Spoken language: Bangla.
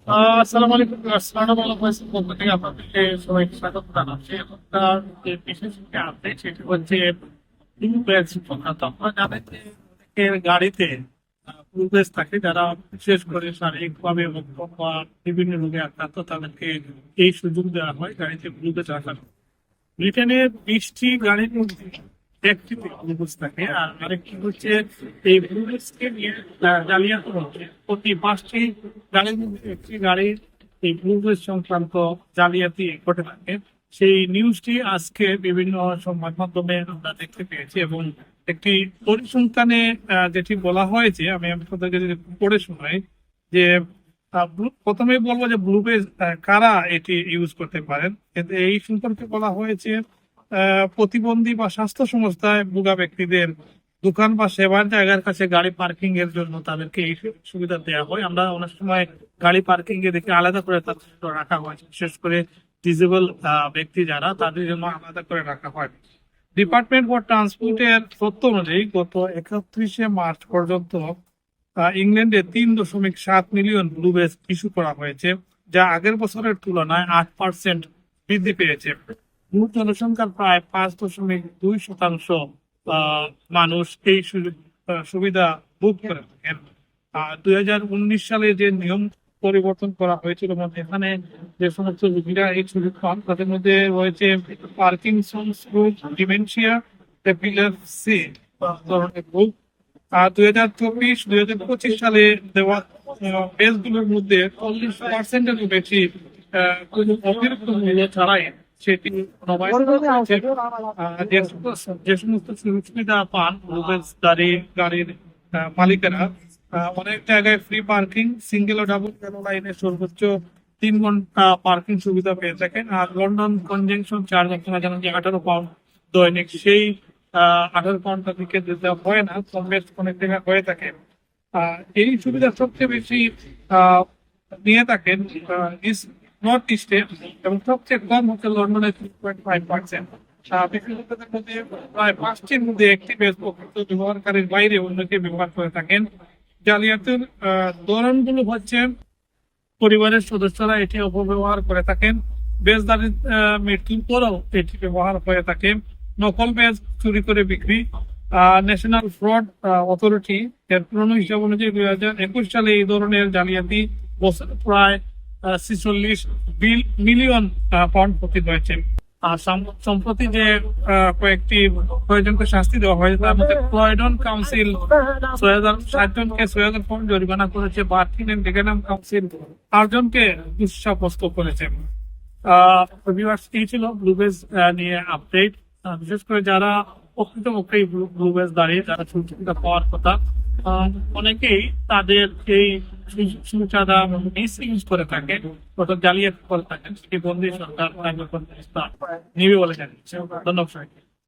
আসসালামু আলাইকুম। আসসালামু আলাইকুম পক্ষ থেকে আপনাদেরকে সবাইকে স্বাগত জানাচ্ছি। এখনকার যে বিশেষ যে আপডেট সেটি হচ্ছে ব্লু ব্যাজ সংক্রান্ত। আপনারা জানেন যে অনেকের গাড়িতে ব্লু ব্যাজ থাকে, যারা বিশেষ করে শারীরিকভাবে অক্ষম বা বিভিন্ন রোগে আক্রান্ত তাদেরকে এই সুযোগ দেওয়া হয় গাড়িতে ব্লু ব্যাজ রাখার। ব্রিটেনে 20টি গাড়ির মধ্যে একটিতে ব্লুটুথ থাকে, আর আরেকটি হচ্ছে এই ব্লুটুথকে নিয়ে জালিয়াতি হচ্ছে। প্রতি 5টি গাড়ির মধ্যে একটি গাড়ির এই ব্লুটুথ সংক্রান্ত জালিয়াতি ঘটে থাকে। সেই নিউজটি আজকে বিভিন্ন সংবাদ মাধ্যমে আমরা দেখতে পেয়েছি, এবং একটি পরিসংখ্যানে যেটি বলা হয়েছে, আমি আপনাদেরকে যদি পড়ে শোনাই যে প্রথমেই বলবো যে ব্লুবেজ কারা এটি ইউজ করতে পারেন। কিন্তু এই সম্পর্কে বলা হয়েছে প্রতিবন্ধী বা স্বাস্থ্য সংস্থায় ভোগা ব্যক্তিদের দোকান বা সেবার জায়গার কাছে গাড়ি পার্কিং এর জন্য তাদেরকে এই সুবিধা দেওয়া হয়। আমরা অনেক সময় গাড়ি পার্কিং এ দেখে আলাদা করে তাদের জন্য রাখা হয়, বিশেষ করে ডিজেবল ব্যক্তি যারা, তাদের জন্য আলাদা করে রাখা হয়। ডিপার্টমেন্ট ফর ট্রান্সপোর্টের তথ্য অনুযায়ী গত 31শে মার্চ পর্যন্ত ইংল্যান্ডে 3.7 মিলিয়ন ব্লু বেজ ইস্যু করা হয়েছে, যা আগের বছরের তুলনায় 8% বৃদ্ধি পেয়েছে। মোট জনসংখ্যার প্রায় 5.2% মানুষ এই সুবিধা ভোগ করে থাকেন। 2019 সালে যে নিয়ম পরিবর্তন করা হয়েছিল, মানে এখানে যে সমস্ত রোগীরা এই সুযোগ পান তাদের মধ্যে রয়েছে পার্কিনসন্স রোগ, ডিমেনশিয়া, এপিলেপসি ধরনের রোগ। 2024-2025 সালে দেওয়া পেজগুলোর মধ্যে 40%-এরও বেশি কোনো অতিরিক্ত মূল্য ছাড়াই সেটি নবায়ন করা হয়েছে। যে সমস্ত সুযোগ সুবিধা পান গাড়ির মালিকেরা, অনেক জায়গায় free parking, single O double লাইনে সর্বোচ্চ 3 ঘন্টা পার্কিং সুবিধা পেয়ে থাকেন। আর লন্ডন কনজেকশন চার্জ আপনারা জানেন যে 18 পাউন্ড দৈনিক, সেই 18 পাউন্ডটা দিকে দিতে হয় না, কম বেশ অনেক জায়গায় হয়ে থাকে। এই সুবিধা সবচেয়ে বেশি নিয়ে থাকেন নর্থ ইস্টে, এবং সবচেয়ে কম হচ্ছে লন্ডনে 3.5%। ব্যক্তিগতদের মধ্যে প্রায় 5টির মধ্যে একটি ফেসবুক ব্যবহারকারীর বাইরে অন্যকে ব্যবহার করে থাকেন। জালিয়াতির ধরনগুলো হচ্ছে পরিবারের সদস্যরা এটি অপব্যবহার করে থাকেন, বেজদারি মৃত্যুর পরও এটি ব্যবহার হয়ে থাকে, নকল বেজ চুরি করে বিক্রি। ন্যাশনাল ফ্রড অথরিটি এর পুরনো হিসাব অনুযায়ী 2021 সালে এই ধরনের জালিয়াতি বছরে প্রায় 46 মিলিয়ন পাউন্ড ক্ষতি হয়েছে। আর সম্প্রতি যে কয়েকটি প্রয়োজনকে শাস্তি দেওয়া হয়েছে, তার মধ্যে ক্রয়ডন কাউন্সিল 60 জনকে 6,000 পাউন্ড জরিমানা করেছে, বার্কিন এন্ড ডেগেনাম কাউন্সিল 8 জনকে দোষী সাব্যস্ত করেছে। এই ছিল ব্লুবেজ নিয়ে আপডেট। বিশেষ করে যারা প্রকৃতপক্ষে ব্লুবেজ দাঁড়িয়ে যারা সুবিধা পাওয়ার কথা, অনেকেই তাদের এই সুবিধা মিস ইউজ করে থাকে, জালিয়াতি করে থাকেন। সেটি বন্দী সরকার নিবে বলে জানিয়েছে। ধন্যবাদ।